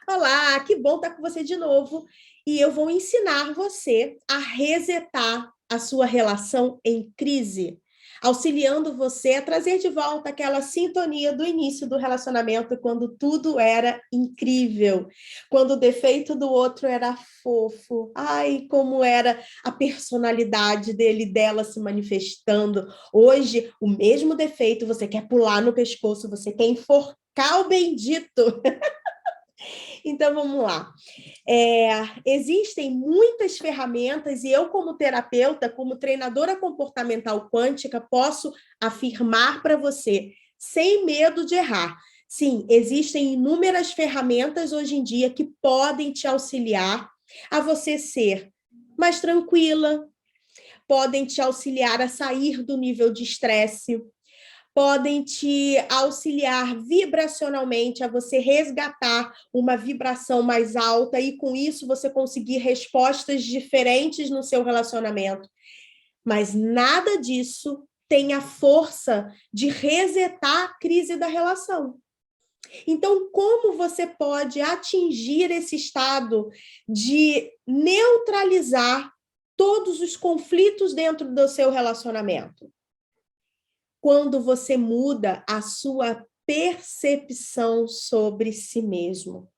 Olá, que bom estar com você de novo. E eu vou ensinar você a resetar a sua relação em crise, auxiliando você a trazer de volta aquela sintonia do início do relacionamento, quando tudo era incrível, quando o defeito do outro era fofo. Ai, como era a personalidade dele, dela se manifestando. Hoje, o mesmo defeito, você quer pular no pescoço, você quer enforcar o bendito. Então, vamos lá. Existem muitas ferramentas e eu, como terapeuta, como treinadora comportamental quântica, posso afirmar para você, sem medo de errar. Sim, existem inúmeras ferramentas hoje em dia que podem te auxiliar a você ser mais tranquila, podem te auxiliar a sair do nível de estresse, podem te auxiliar vibracionalmente a você resgatar uma vibração mais alta e com isso você conseguir respostas diferentes no seu relacionamento. Mas nada disso tem a força de resetar a crise da relação. Então, como você pode atingir esse estado de neutralizar todos os conflitos dentro do seu relacionamento? Quando você muda a sua percepção sobre si mesmo.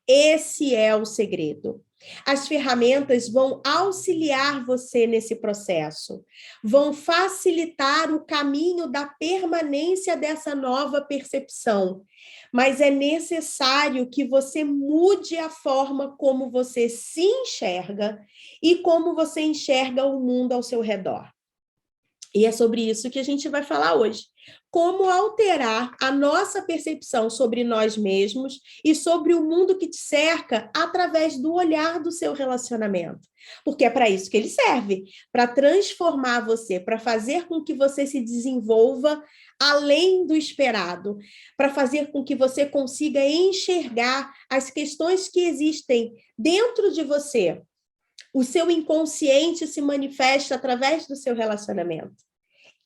Esse é o segredo. As ferramentas vão auxiliar você nesse processo, vão facilitar o caminho da permanência dessa nova percepção, mas é necessário que você mude a forma como você se enxerga e como você enxerga o mundo ao seu redor. E é sobre isso que a gente vai falar hoje. Como alterar a nossa percepção sobre nós mesmos e sobre o mundo que te cerca através do olhar do seu relacionamento. Porque é para isso que ele serve, para transformar você, para fazer com que você se desenvolva além do esperado, para fazer com que você consiga enxergar as questões que existem dentro de você. O seu inconsciente se manifesta através do seu relacionamento.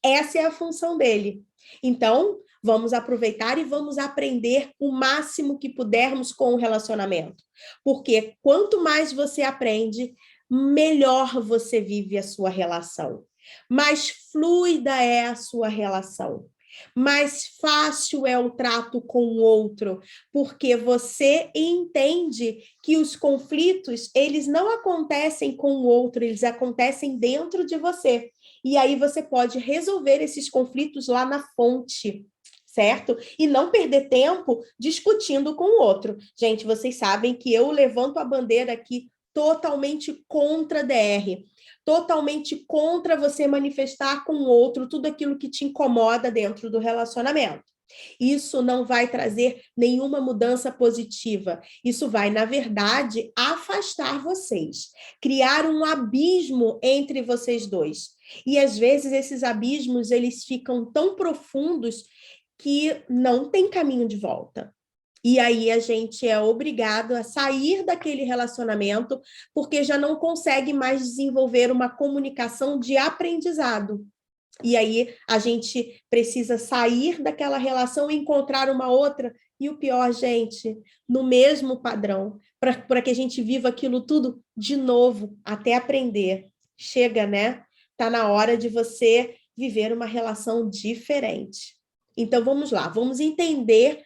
Essa é a função dele. Então, vamos aproveitar e vamos aprender o máximo que pudermos com o relacionamento. Porque quanto mais você aprende, melhor você vive a sua relação. Mais fluida é a sua relação. Mais fácil é o trato com o outro, porque você entende que os conflitos, eles não acontecem com o outro, eles acontecem dentro de você. E aí você pode resolver esses conflitos lá na fonte, certo? E não perder tempo discutindo com o outro. Gente, vocês sabem que eu levanto a bandeira aqui totalmente contra a DR, totalmente contra você manifestar com o outro tudo aquilo que te incomoda dentro do relacionamento. Isso não vai trazer nenhuma mudança positiva. Isso vai, na verdade, afastar vocês, criar um abismo entre vocês dois. E às vezes esses abismos eles ficam tão profundos que não tem caminho de volta. E aí a gente é obrigado a sair daquele relacionamento porque já não consegue mais desenvolver uma comunicação de aprendizado. E aí a gente precisa sair daquela relação e encontrar uma outra. E o pior, gente, no mesmo padrão, para que a gente viva aquilo tudo de novo, até aprender. Chega, né? Tá na hora de você viver uma relação diferente. Então vamos lá, vamos entender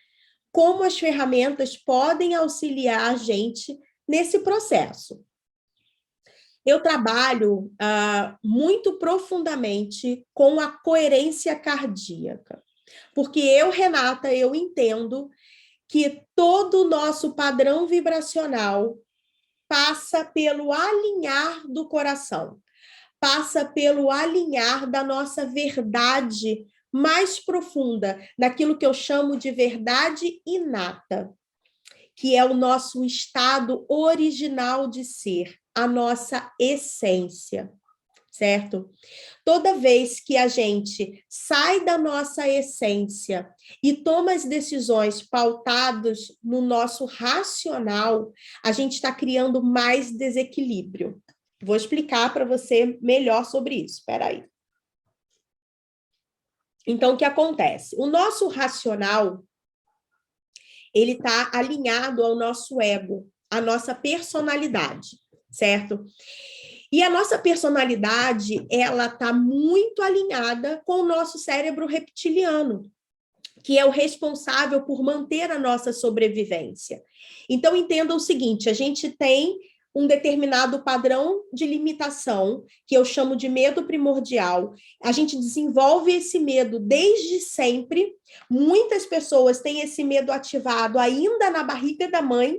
como as ferramentas podem auxiliar a gente nesse processo. Eu trabalho muito profundamente com a coerência cardíaca, porque eu, Renata, eu entendo que todo o nosso padrão vibracional passa pelo alinhar do coração, passa pelo alinhar da nossa verdade mais profunda, daquilo que eu chamo de verdade inata, que é o nosso estado original de ser, a nossa essência, certo? Toda vez que a gente sai da nossa essência e toma as decisões pautadas no nosso racional, a gente está criando mais desequilíbrio. Vou explicar para você melhor sobre isso. Espera aí. Então, o que acontece? O nosso racional, ele está alinhado ao nosso ego, à nossa personalidade, certo? E a nossa personalidade, ela está muito alinhada com o nosso cérebro reptiliano, que é o responsável por manter a nossa sobrevivência. Então, entenda o seguinte, a gente tem um determinado padrão de limitação, que eu chamo de medo primordial. A gente desenvolve esse medo desde sempre. Muitas pessoas têm esse medo ativado ainda na barriga da mãe,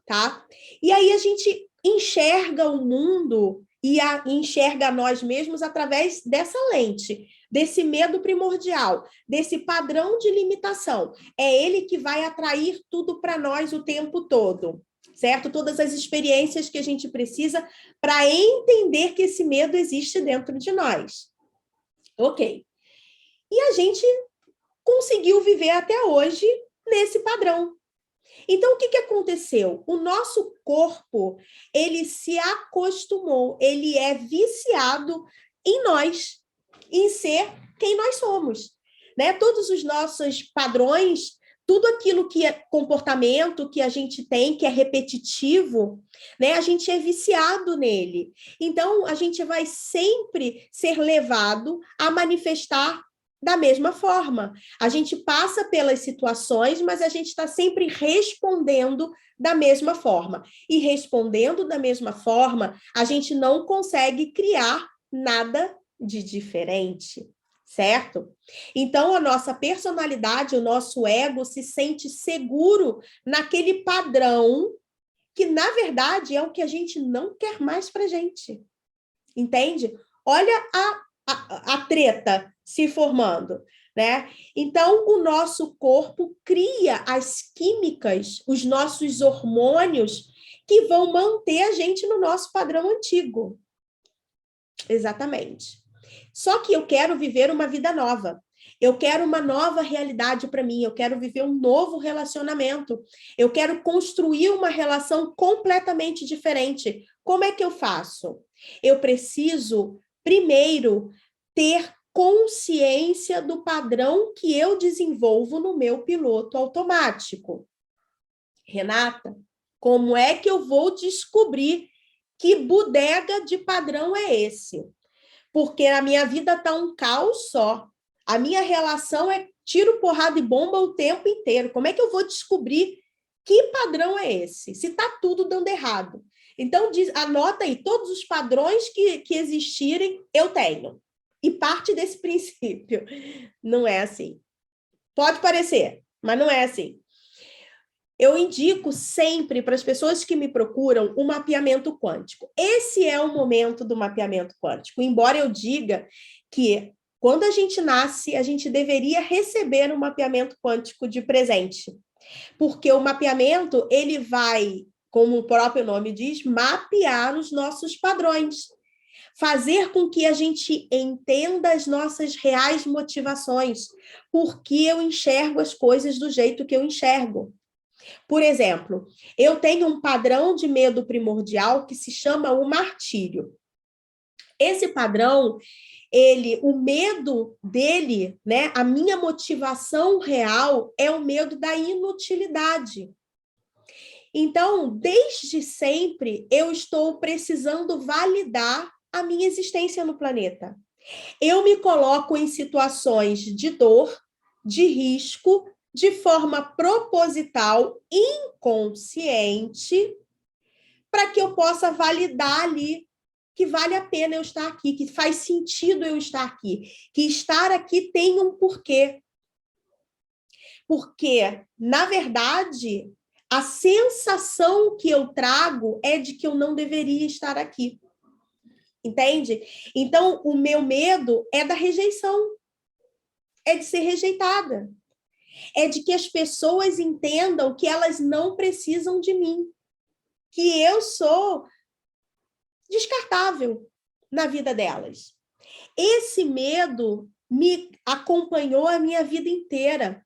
tá? E aí a gente enxerga o mundo e enxerga nós mesmos através dessa lente, desse medo primordial, desse padrão de limitação. É ele que vai atrair tudo para nós o tempo todo, certo? Todas as experiências que a gente precisa para entender que esse medo existe dentro de nós. Ok. E a gente conseguiu viver até hoje nesse padrão. Então, o que aconteceu? O nosso corpo, ele se acostumou, ele é viciado em nós, em ser quem nós somos, né? Todos os nossos padrões, tudo aquilo que é comportamento que a gente tem, que é repetitivo, né? A gente é viciado nele. Então, a gente vai sempre ser levado a manifestar da mesma forma. A gente passa pelas situações, mas a gente está sempre respondendo da mesma forma. E respondendo da mesma forma, a gente não consegue criar nada de diferente, certo? Então, a nossa personalidade, o nosso ego se sente seguro naquele padrão que, na verdade, é o que a gente não quer mais para a gente. Entende? Olha a treta se formando, né? Então, o nosso corpo cria as químicas, os nossos hormônios que vão manter a gente no nosso padrão antigo. Exatamente. Só que eu quero viver uma vida nova. Eu quero uma nova realidade para mim, eu quero viver um novo relacionamento. Eu quero construir uma relação completamente diferente. Como é que eu faço? Eu preciso, primeiro, ter consciência do padrão que eu desenvolvo no meu piloto automático. Renata, como é que eu vou descobrir que bodega de padrão é esse? Porque a minha vida está um caos só. A minha relação é tiro, porrada e bomba o tempo inteiro. Como é que eu vou descobrir que padrão é esse? Se está tudo dando errado. Então, anota aí, todos os padrões que existirem, eu tenho. E parte desse princípio. Não é assim. Pode parecer, mas não é assim. Eu indico sempre para as pessoas que me procuram o mapeamento quântico. Esse é o momento do mapeamento quântico. Embora eu diga que quando a gente nasce, a gente deveria receber um mapeamento quântico de presente. Porque o mapeamento, ele vai, como o próprio nome diz, mapear os nossos padrões. Fazer com que a gente entenda as nossas reais motivações. Por que eu enxergo as coisas do jeito que eu enxergo. Por exemplo, eu tenho um padrão de medo primordial que se chama o martírio. Esse padrão, o medo dele, né, a minha motivação real é o medo da inutilidade. Então, desde sempre, eu estou precisando validar a minha existência no planeta. Eu me coloco em situações de dor, de risco, de forma proposital, inconsciente, para que eu possa validar ali que vale a pena eu estar aqui, que faz sentido eu estar aqui, que estar aqui tem um porquê. Porque, na verdade, a sensação que eu trago é de que eu não deveria estar aqui. Entende? Então, o meu medo é da rejeição, é de ser rejeitada. É de que as pessoas entendam que elas não precisam de mim, que eu sou descartável na vida delas. Esse medo me acompanhou a minha vida inteira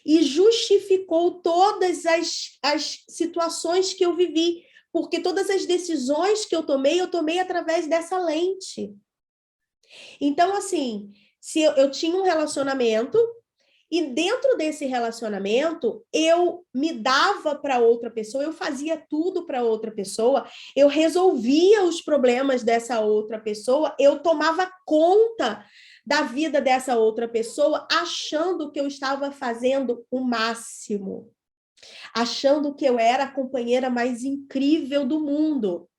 e justificou todas as situações que eu vivi, porque todas as decisões que eu tomei através dessa lente. Então, assim, se eu tinha um relacionamento E dentro desse relacionamento, eu me dava para outra pessoa, eu fazia tudo para outra pessoa, eu resolvia os problemas dessa outra pessoa, eu tomava conta da vida dessa outra pessoa, achando que eu estava fazendo o máximo, achando que eu era a companheira mais incrível do mundo.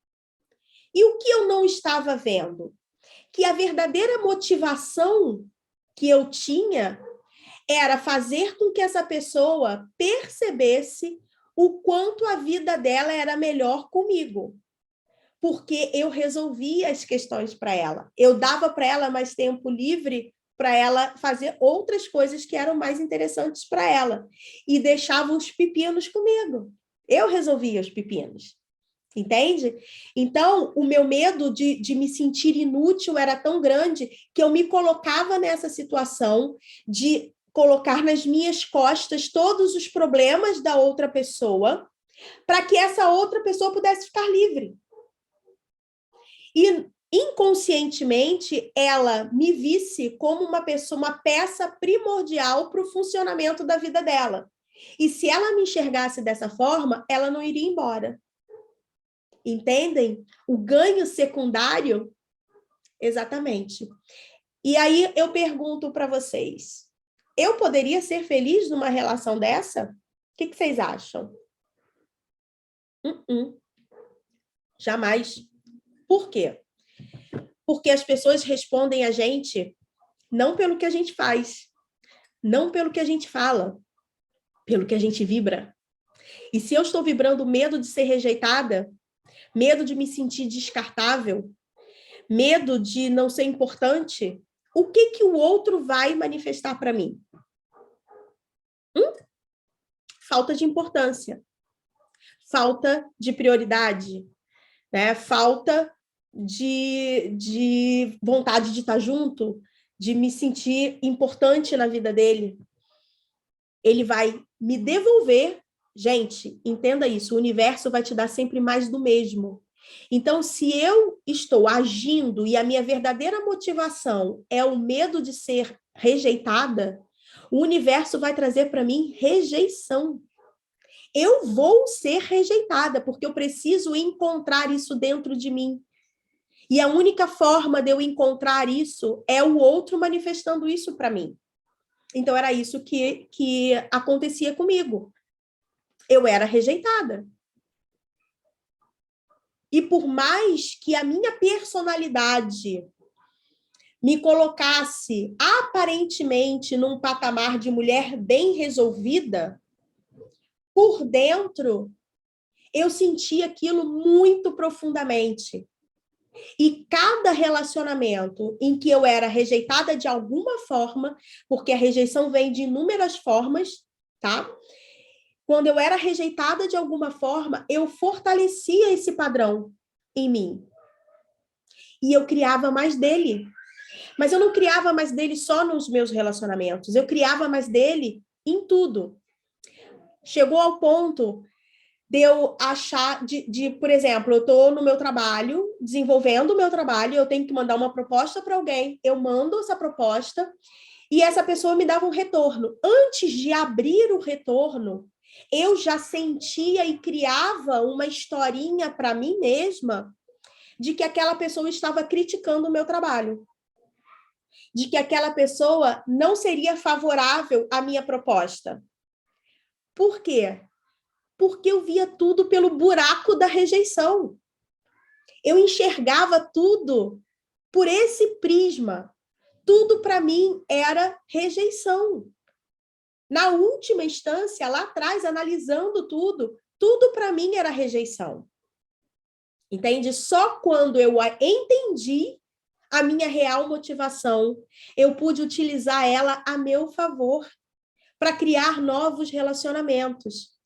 E o que eu não estava vendo? Que a verdadeira motivação que eu tinha era fazer com que essa pessoa percebesse o quanto a vida dela era melhor comigo. Porque eu resolvia as questões para ela. Eu dava para ela mais tempo livre para ela fazer outras coisas que eram mais interessantes para ela. E deixava os pepinos comigo. Eu resolvia os pepinos. Entende? Então, o meu medo de me sentir inútil era tão grande que eu me colocava nessa situação de colocar nas minhas costas todos os problemas da outra pessoa para que essa outra pessoa pudesse ficar livre. E inconscientemente ela me visse como uma pessoa, uma peça primordial para o funcionamento da vida dela. E se ela me enxergasse dessa forma, ela não iria embora. Entendem? O ganho secundário, exatamente. E aí eu pergunto para vocês, eu poderia ser feliz numa relação dessa? O que vocês acham? Jamais. Por quê? Porque as pessoas respondem a gente não pelo que a gente faz, não pelo que a gente fala, pelo que a gente vibra. E se eu estou vibrando medo de ser rejeitada, medo de me sentir descartável, medo de não ser importante, o que o outro vai manifestar para mim? Falta de importância, falta de prioridade, né? Falta de vontade de estar junto, de me sentir importante na vida dele. Ele vai me devolver. Gente, entenda isso, o universo vai te dar sempre mais do mesmo. Então, se eu estou agindo e a minha verdadeira motivação é o medo de ser rejeitada, o universo vai trazer para mim rejeição. Eu vou ser rejeitada, porque eu preciso encontrar isso dentro de mim. E a única forma de eu encontrar isso é o outro manifestando isso para mim. Então, era isso que acontecia comigo. Eu era rejeitada. E por mais que a minha personalidade me colocasse aparentemente num patamar de mulher bem resolvida, por dentro eu sentia aquilo muito profundamente. E cada relacionamento em que eu era rejeitada de alguma forma, porque a rejeição vem de inúmeras formas, tá? Quando eu era rejeitada de alguma forma, eu fortalecia esse padrão em mim. E eu criava mais dele. Mas eu não criava mais dele só nos meus relacionamentos, eu criava mais dele em tudo. Chegou ao ponto de eu achar, por exemplo, eu estou no meu trabalho, desenvolvendo o meu trabalho, eu tenho que mandar uma proposta para alguém, eu mando essa proposta e essa pessoa me dava um retorno. Antes de abrir o retorno, eu já sentia e criava uma historinha para mim mesma de que aquela pessoa estava criticando o meu trabalho, de que aquela pessoa não seria favorável à minha proposta. Por quê? Porque eu via tudo pelo buraco da rejeição. Eu enxergava tudo por esse prisma. Tudo para mim era rejeição. Na última instância, lá atrás, analisando tudo para mim era rejeição. Entende? Só quando eu entendi a minha real motivação, eu pude utilizar ela a meu favor para criar novos relacionamentos.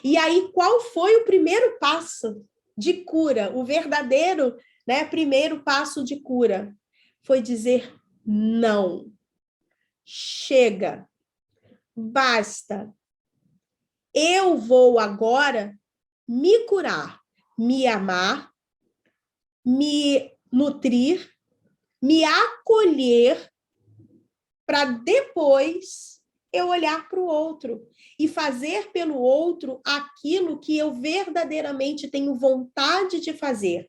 E aí, qual foi o primeiro passo de cura? O verdadeiro, né, primeiro passo de cura foi dizer não. Chega. Basta. Eu vou agora me curar, me amar, me nutrir, me acolher para depois eu olhar para o outro e fazer pelo outro aquilo que eu verdadeiramente tenho vontade de fazer.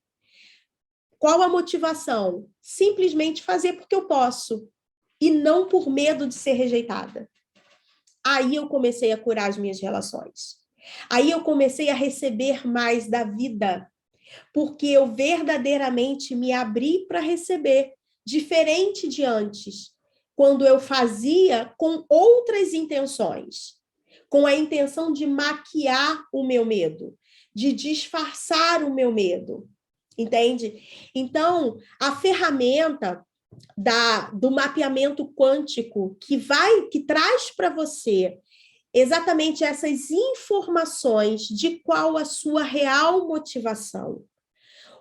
Qual a motivação? Simplesmente fazer porque eu posso e não por medo de ser rejeitada. Aí eu comecei a curar as minhas relações. Aí eu comecei a receber mais da vida, porque eu verdadeiramente me abri para receber, diferente de antes, quando eu fazia com outras intenções, com a intenção de maquiar o meu medo, de disfarçar o meu medo, entende? Então, a ferramenta do mapeamento quântico que traz para você exatamente essas informações de qual a sua real motivação.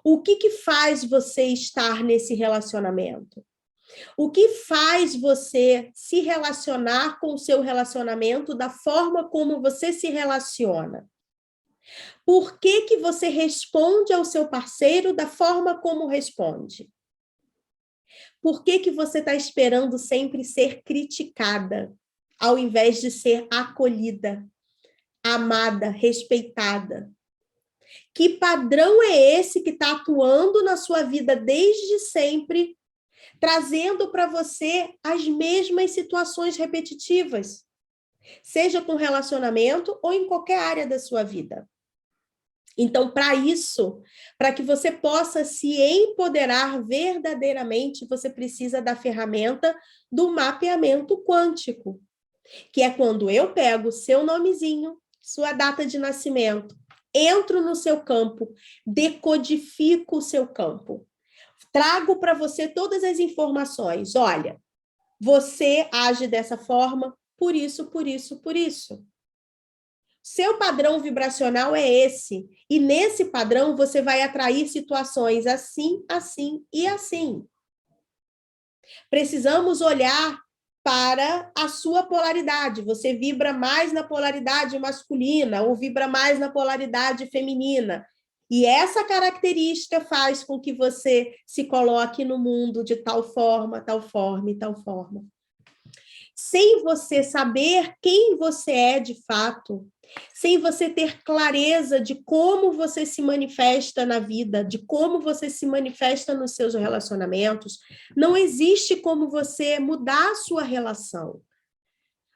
O que faz você estar nesse relacionamento? O que faz você se relacionar com o seu relacionamento da forma como você se relaciona? Por que você responde ao seu parceiro da forma como responde? Por que você está esperando sempre ser criticada, ao invés de ser acolhida, amada, respeitada? Que padrão é esse que está atuando na sua vida desde sempre, trazendo para você as mesmas situações repetitivas, seja com relacionamento ou em qualquer área da sua vida? Então, para isso, para que você possa se empoderar verdadeiramente, você precisa da ferramenta do mapeamento quântico, que é quando eu pego o seu nomezinho, sua data de nascimento, entro no seu campo, decodifico o seu campo, trago para você todas as informações. Olha, você age dessa forma, por isso, por isso, por isso. Seu padrão vibracional é esse. E nesse padrão você vai atrair situações assim, assim e assim. Precisamos olhar para a sua polaridade. Você vibra mais na polaridade masculina ou vibra mais na polaridade feminina. E essa característica faz com que você se coloque no mundo de tal forma, tal forma e tal forma. Sem você saber quem você é de fato, sem você ter clareza de como você se manifesta na vida, de como você se manifesta nos seus relacionamentos, não existe como você mudar a sua relação.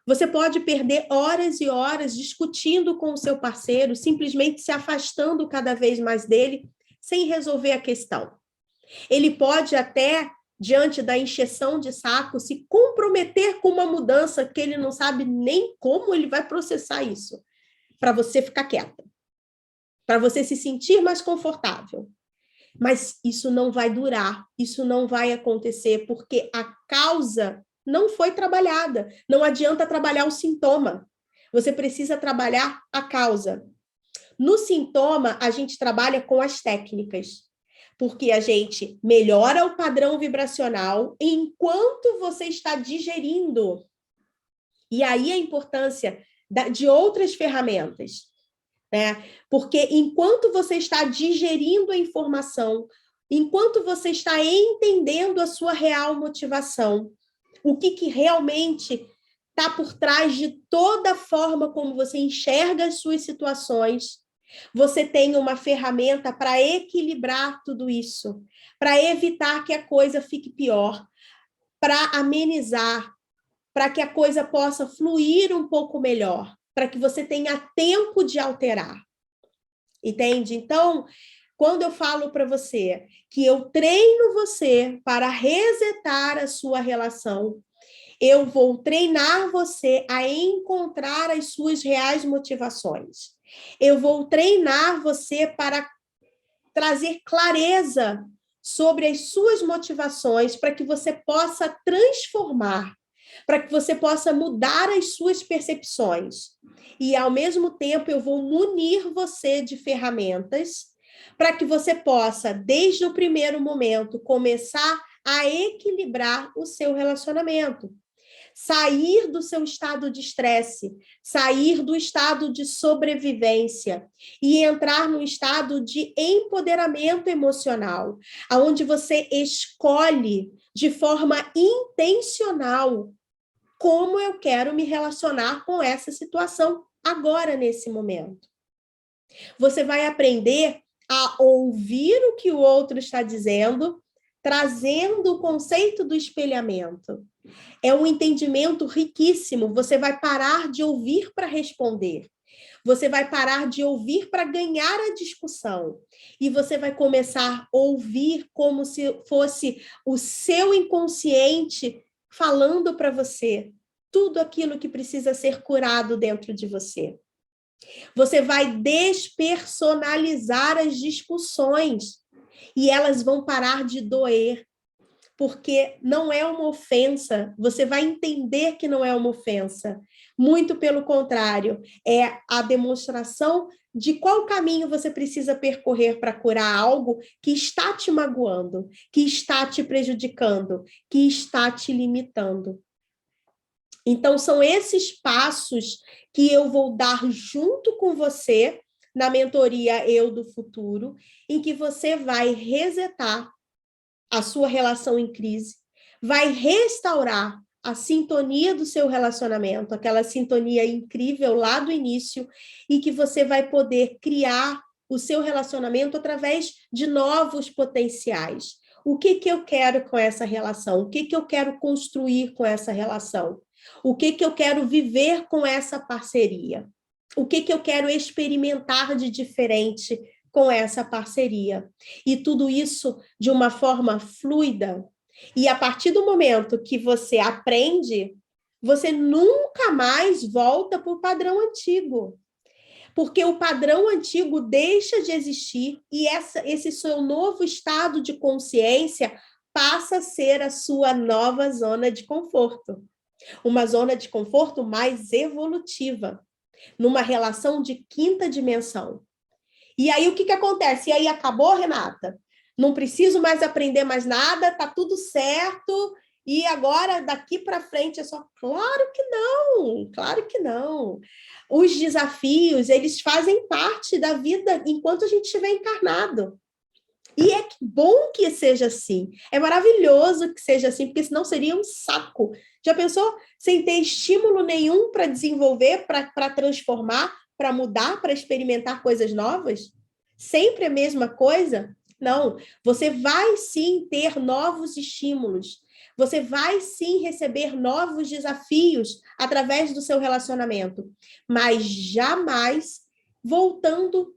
Você pode perder horas e horas discutindo com o seu parceiro, simplesmente se afastando cada vez mais dele, sem resolver a questão. Ele pode até, diante da encheção de saco, se comprometer com uma mudança que ele não sabe nem como ele vai processar isso, para você ficar quieta, para você se sentir mais confortável. Mas isso não vai durar, isso não vai acontecer, porque a causa não foi trabalhada. Não adianta trabalhar o sintoma, você precisa trabalhar a causa. No sintoma, a gente trabalha com as técnicas, porque a gente melhora o padrão vibracional enquanto você está digerindo. E aí a importância de outras ferramentas, né? Porque enquanto você está digerindo a informação, enquanto você está entendendo a sua real motivação, o que realmente está por trás de toda a forma como você enxerga as suas situações, você tem uma ferramenta para equilibrar tudo isso, para evitar que a coisa fique pior, para amenizar, para que a coisa possa fluir um pouco melhor, para que você tenha tempo de alterar. Entende? Então, quando eu falo para você que eu treino você para resetar a sua relação, eu vou treinar você a encontrar as suas reais motivações. Eu vou treinar você para trazer clareza sobre as suas motivações, para que você possa transformar, para que você possa mudar as suas percepções. E, ao mesmo tempo, eu vou munir você de ferramentas para que você possa, desde o primeiro momento, começar a equilibrar o seu relacionamento. Sair do seu estado de estresse, sair do estado de sobrevivência e entrar no estado de empoderamento emocional, onde você escolhe de forma intencional como eu quero me relacionar com essa situação agora, nesse momento. Você vai aprender a ouvir o que o outro está dizendo, trazendo o conceito do espelhamento. É um entendimento riquíssimo. Você vai parar de ouvir para responder. Você vai parar de ouvir para ganhar a discussão. E você vai começar a ouvir como se fosse o seu inconsciente falando para você tudo aquilo que precisa ser curado dentro de você. Você vai despersonalizar as discussões e elas vão parar de doer, porque não é uma ofensa, você vai entender que não é uma ofensa. Muito pelo contrário, é a demonstração de qual caminho você precisa percorrer para curar algo que está te magoando, que está te prejudicando, que está te limitando. Então, são esses passos que eu vou dar junto com você na mentoria Eu do Futuro, em que você vai resetar a sua relação em crise, vai restaurar a sintonia do seu relacionamento, aquela sintonia incrível lá do início, e que você vai poder criar o seu relacionamento através de novos potenciais. O que eu quero com essa relação? O que eu quero construir com essa relação? O que eu quero viver com essa parceria? O que eu quero experimentar de diferente com essa parceria? E tudo isso de uma forma fluida. E a partir do momento que você aprende, você nunca mais volta para o padrão antigo. Porque o padrão antigo deixa de existir e esse seu novo estado de consciência passa a ser a sua nova zona de conforto. Uma zona de conforto mais evolutiva, numa relação de quinta dimensão. E aí, o que acontece? E aí, acabou, Renata? Não preciso mais aprender mais nada, tá tudo certo, e agora, daqui para frente, é só... Claro que não, claro que não. Os desafios, eles fazem parte da vida enquanto a gente estiver encarnado. E é bom que seja assim. É maravilhoso que seja assim, porque senão seria um saco. Já pensou? Sem ter estímulo nenhum para desenvolver, para transformar, para mudar, para experimentar coisas novas? Sempre a mesma coisa? Não. Você vai sim ter novos estímulos. Você vai sim receber novos desafios através do seu relacionamento, mas jamais voltando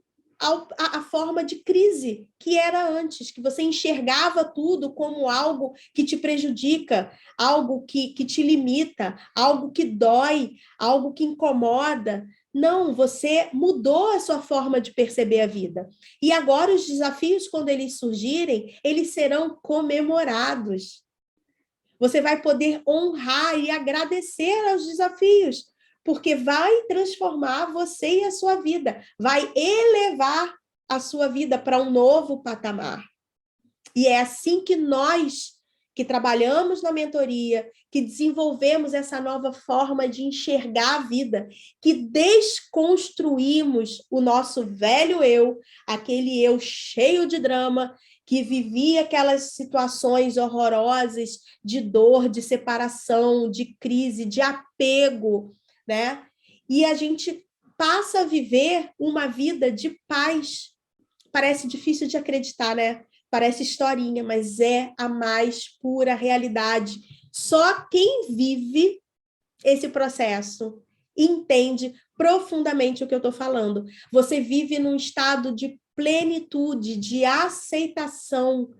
a forma de crise que era antes, que você enxergava tudo como algo que te prejudica, algo que te limita, algo que dói, algo que incomoda. Não, você mudou a sua forma de perceber a vida. E agora os desafios, quando eles surgirem, eles serão comemorados. Você vai poder honrar e agradecer aos desafios, porque vai transformar você e a sua vida, vai elevar a sua vida para um novo patamar. E é assim que nós, que trabalhamos na mentoria, que desenvolvemos essa nova forma de enxergar a vida, que desconstruímos o nosso velho eu, aquele eu cheio de drama, que vivia aquelas situações horrorosas de dor, de separação, de crise, de apego, né? E a gente passa a viver uma vida de paz. Parece difícil de acreditar, né? Parece historinha, mas é a mais pura realidade. Só quem vive esse processo entende profundamente o que eu estou falando. Você vive num estado de plenitude, de aceitação,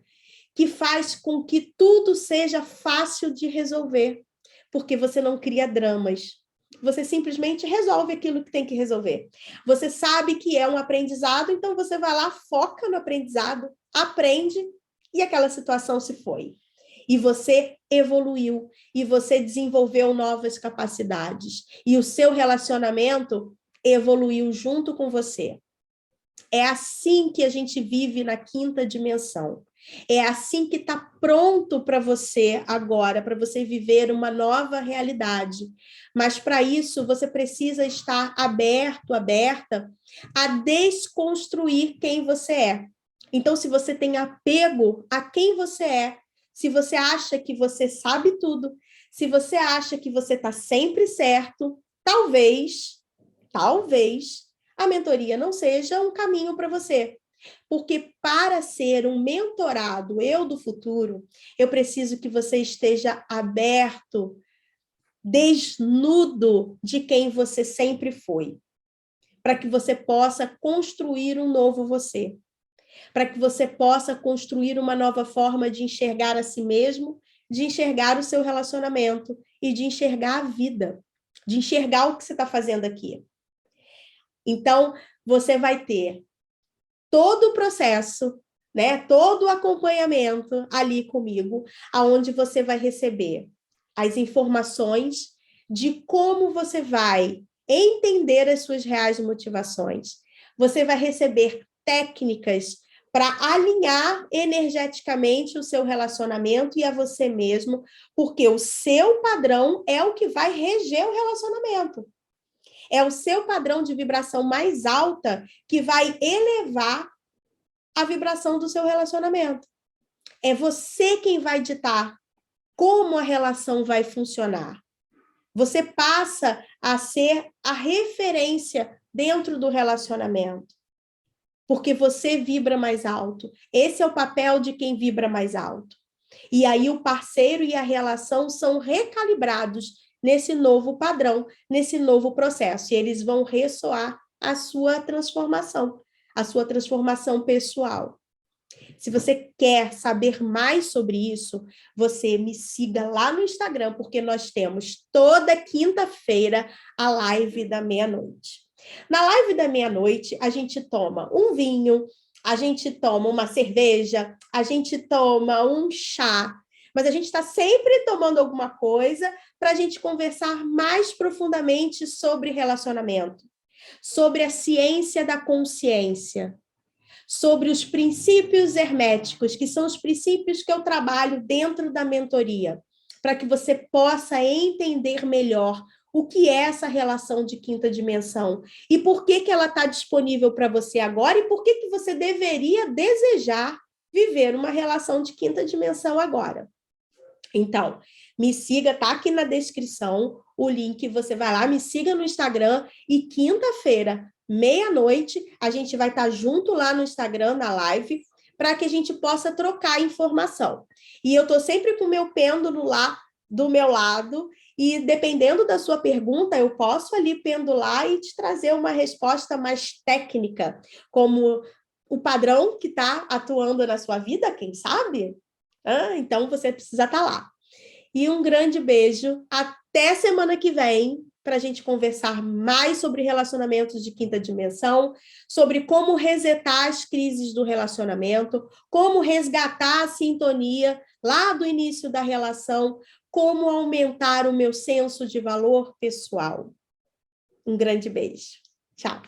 que faz com que tudo seja fácil de resolver, porque você não cria dramas. Você simplesmente resolve aquilo que tem que resolver. Você sabe que é um aprendizado, então você vai lá, foca no aprendizado, aprende e aquela situação se foi. E você evoluiu, e você desenvolveu novas capacidades, e o seu relacionamento evoluiu junto com você. É assim que a gente vive na quinta dimensão. É assim que está pronto para você agora, para você viver uma nova realidade. Mas para isso você precisa estar aberto, aberta a desconstruir quem você é. Então, se você tem apego a quem você é, se você acha que você sabe tudo, Se você acha que você está sempre certo, talvez a mentoria não seja um caminho para você. Porque para ser um mentorado, eu do futuro, eu preciso que você esteja aberto, desnudo de quem você sempre foi, para que você possa construir um novo você, para que você possa construir uma nova forma de enxergar a si mesmo, de enxergar o seu relacionamento e de enxergar a vida, de enxergar o que você está fazendo aqui. Então, você vai ter todo o processo, né? Todo o acompanhamento ali comigo, aonde você vai receber as informações de como você vai entender as suas reais motivações. Você vai receber técnicas para alinhar energeticamente o seu relacionamento e a você mesmo, porque o seu padrão é o que vai reger o relacionamento. É o seu padrão de vibração mais alta que vai elevar a vibração do seu relacionamento. É você quem vai ditar como a relação vai funcionar. Você passa a ser a referência dentro do relacionamento, porque você vibra mais alto. Esse é o papel de quem vibra mais alto. E aí o parceiro e a relação são recalibrados nesse novo padrão, nesse novo processo, e eles vão ressoar a sua transformação pessoal. Se você quer saber mais sobre isso, você me siga lá no Instagram, porque nós temos toda quinta-feira a live da meia-noite. Na live da meia-noite, a gente toma um vinho, a gente toma uma cerveja, a gente toma um chá, mas a gente está sempre tomando alguma coisa para a gente conversar mais profundamente sobre relacionamento, sobre a ciência da consciência, sobre os princípios herméticos, que são os princípios que eu trabalho dentro da mentoria, para que você possa entender melhor o que é essa relação de quinta dimensão e por que ela está disponível para você agora e por que você deveria desejar viver uma relação de quinta dimensão agora. Então, me siga, tá aqui na descrição o link, você vai lá, me siga no Instagram e quinta-feira, meia-noite, a gente vai estar junto lá no Instagram, na live, para que a gente possa trocar informação. E eu estou sempre com o meu pêndulo lá do meu lado, e dependendo da sua pergunta, eu posso ali pendular e te trazer uma resposta mais técnica, como o padrão que está atuando na sua vida, quem sabe? Então você precisa estar lá. E um grande beijo. Até semana que vem para a gente conversar mais sobre relacionamentos de quinta dimensão, sobre como resetar as crises do relacionamento, como resgatar a sintonia lá do início da relação, como aumentar o meu senso de valor pessoal. Um grande beijo. Tchau.